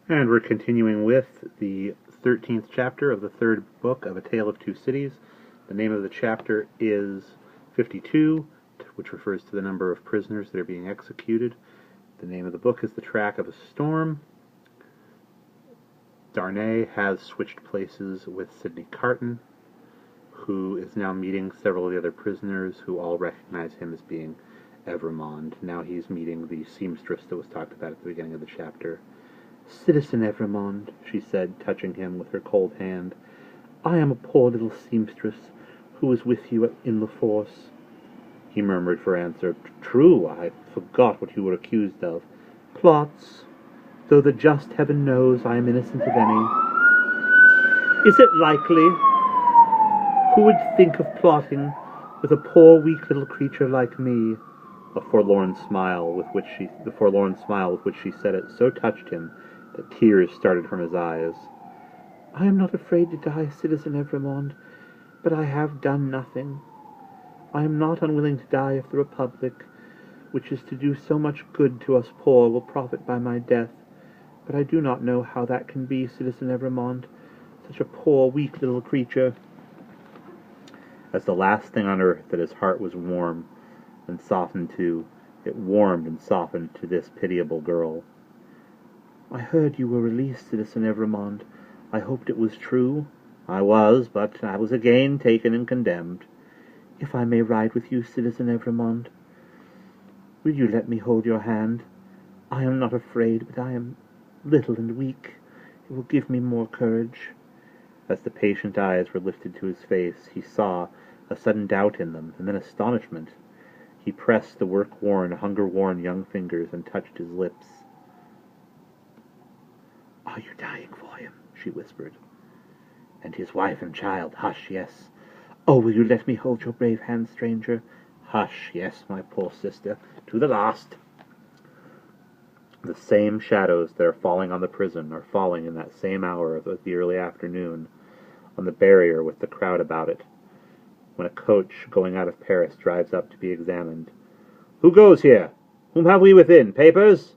And we're continuing with the 13th chapter of the third book of A Tale of Two Cities. The name of the chapter is 52, which refers to the number of prisoners that are being executed. The name of the book is The Track of a Storm. Darnay has switched places with Sidney Carton, who is now meeting several of the other prisoners who all recognize him as being Evremond. Now he's meeting the seamstress that was talked about at the beginning of the chapter. "Citizen Evremond," she said, touching him with her cold hand, "I am a poor little seamstress who was with you in the force." He murmured for answer, "True, I forgot what you were accused of." "Plots, though the just heaven knows I am innocent of any." "Is it likely? Who would think of plotting with a poor, weak little creature like me?" The forlorn smile with which she said it so touched him that tears started from his eyes. "I am not afraid to die, Citizen Evremond, but I have done nothing. I am not unwilling to die if the Republic, which is to do so much good to us poor, will profit by my death. But I do not know how that can be, Citizen Evremond, such a poor, weak little creature." As the last thing on earth that his heart was warm and softened to, it warmed and softened to this pitiable girl. "I heard you were released, Citizen Evremond. I hoped it was true." "I was, but I was again taken and condemned." "If I may ride with you, Citizen Evremond, will you let me hold your hand? I am not afraid, but I am little and weak. It will give me more courage." As the patient eyes were lifted to his face, he saw a sudden doubt in them, and then astonishment. He pressed the work-worn, hunger-worn young fingers and touched his lips. "Are you dying for him?" she whispered. "And his wife and child. Hush, yes." "Oh, will you let me hold your brave hand, stranger?" "Hush, yes, my poor sister, to the last." The same shadows that are falling on the prison are falling in that same hour of the early afternoon, on the barrier with the crowd about it, when a coach going out of Paris drives up to be examined. "Who goes here? Whom have we within? Papers?"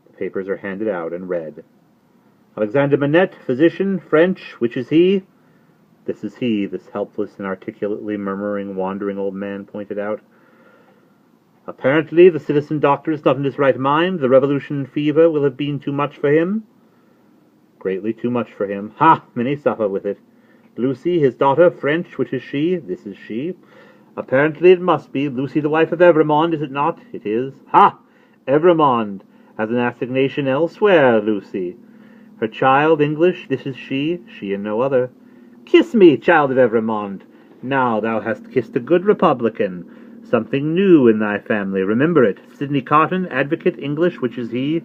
The papers are handed out and read. "Alexander Manette, physician, French, which is he?" "This is he," this helpless and articulately murmuring, wandering old man pointed out. "Apparently the citizen doctor is not in his right mind. The revolution fever will have been too much for him." "Greatly too much for him." "Ha! Many suffer with it." "Lucy, his daughter, French, which is she?" "This is she." "Apparently it must be. Lucy, the wife of Evremond, is it not?" "It is." "Ha! Evremond has an assignation elsewhere, Lucy. Her child, English, this is she and no other." "Kiss me, child of Evremond. Now thou hast kissed a good Republican. Something new in thy family, remember it. Sidney Carton, advocate, English, which is he?"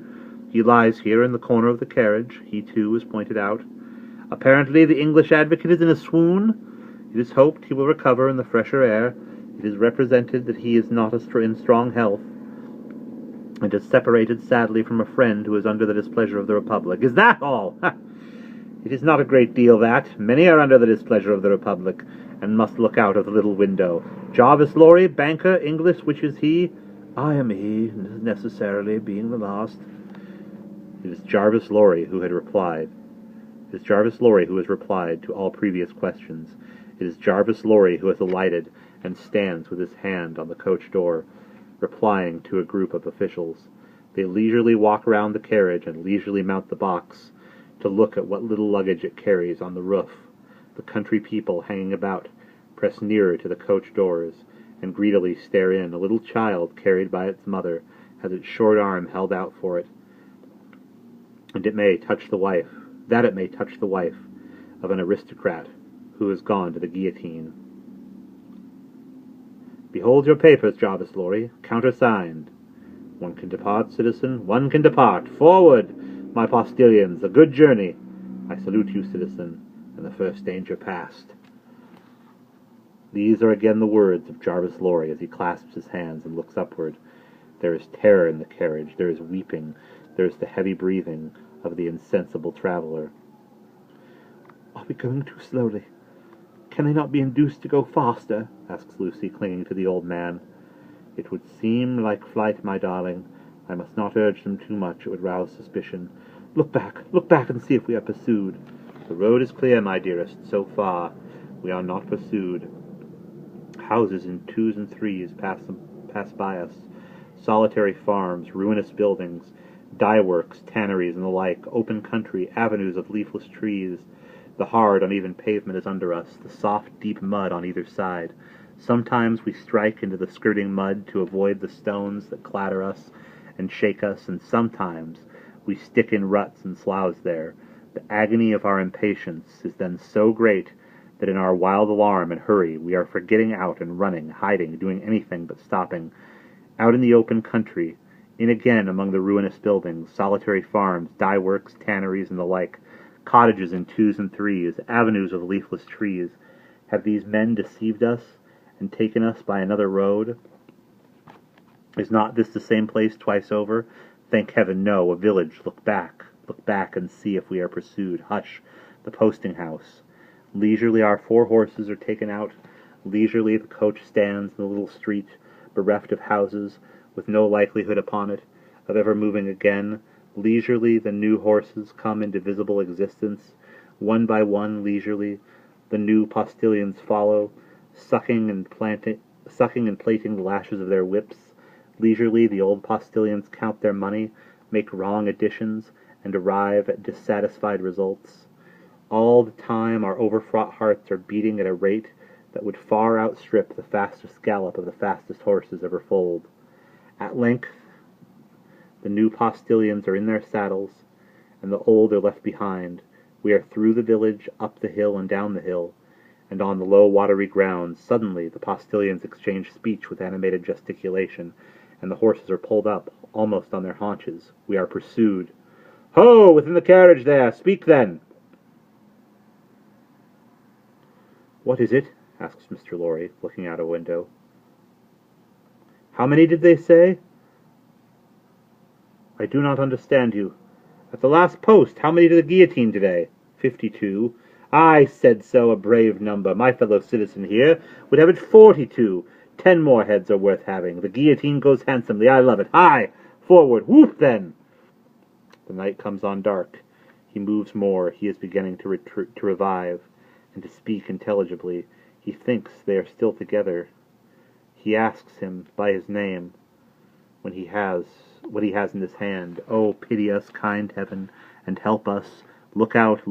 "He lies here in the corner of the carriage." He, too, was pointed out. "Apparently the English advocate is in a swoon. It is hoped he will recover in the fresher air. It is represented that he is not in strong health, and is separated sadly from a friend who is under the displeasure of the Republic." "Is that all?" "Ha! It is not a great deal, that. Many are under the displeasure of the Republic, and must look out of the little window. Jarvis Lorry, banker, English, which is he?" "I am he, necessarily, being the last." It is Jarvis Lorry who had replied. It is Jarvis Lorry who has replied to all previous questions. It is Jarvis Lorry who has alighted and stands with his hand on the coach door, replying to a group of officials. They leisurely walk round the carriage and leisurely mount the box to look at what little luggage it carries on the roof. The country people hanging about press nearer to the coach doors and greedily stare in. A little child carried by its mother has its short arm held out for it, and it may touch the wife of an aristocrat who has gone to the guillotine. "Behold your papers, Jarvis Lorry, countersigned." "One can depart, citizen, one can depart. Forward, my postilions, a good journey." "I salute you, citizen, and the first danger past." These are again the words of Jarvis Lorry as he clasps his hands and looks upward. There is terror in the carriage, there is weeping, there is the heavy breathing of the insensible traveller. "Are we going too slowly? Can they not be induced to go faster?" asks Lucy, clinging to the old man. "It would seem like flight, my darling. I must not urge them too much. It would rouse suspicion. Look back and see if we are pursued. The road is clear, my dearest, so far. We are not pursued. Houses in twos and threes pass by us. Solitary farms, ruinous buildings, dye works, tanneries, and the like, open country, avenues of leafless trees. The hard, uneven pavement is under us, the soft, deep mud on either side. Sometimes we strike into the skirting mud to avoid the stones that clatter us and shake us, and sometimes we stick in ruts and sloughs there. The agony of our impatience is then so great that in our wild alarm and hurry we are for getting out and running, hiding, doing anything but stopping. Out in the open country, in again among the ruinous buildings, solitary farms, dye works, tanneries, and the like, cottages in twos and threes, avenues of leafless trees. Have these men deceived us and taken us by another road? Is not this the same place twice over? Thank heaven, no, a village. Look back and see if we are pursued. Hush, the posting house. Leisurely our 4 horses are taken out. Leisurely the coach stands in the little street, bereft of houses, with no likelihood upon it of ever moving again. Leisurely the new horses come into visible existence. One by one, leisurely, the new postilions follow, sucking and plating the lashes of their whips. Leisurely the old postilions count their money, make wrong additions, and arrive at dissatisfied results. All the time our overfraught hearts are beating at a rate that would far outstrip the fastest gallop of the fastest horses ever foaled. At length the new postilions are in their saddles, and the old are left behind. We are through the village, up the hill and down the hill, and on the low watery ground. Suddenly the postilions exchange speech with animated gesticulation, and the horses are pulled up, almost on their haunches. We are pursued. "Ho! Within the carriage there! Speak then!" "What is it?" asks Mr. Lorry, looking out a window. "How many did they say?" "I do not understand you." "At the last post, how many to the guillotine today?" 52. "I said so, a brave number. My fellow citizen here would have it 42. 10 more heads are worth having. The guillotine goes handsomely. I love it. Hi! Forward! Whoop, then!" The night comes on dark. He moves more. He is beginning to revive, and to speak intelligibly. He thinks they are still together. He asks him by his name what he has in his hand. "Oh, pity us, kind heaven, and help us. Look out,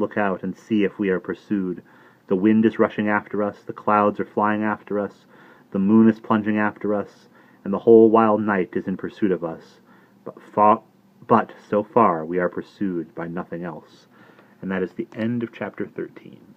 and see if we are pursued. The wind is rushing after us, the clouds are flying after us, the moon is plunging after us, and the whole wild night is in pursuit of us. But so far we are pursued by nothing else." And that is the end of chapter 13.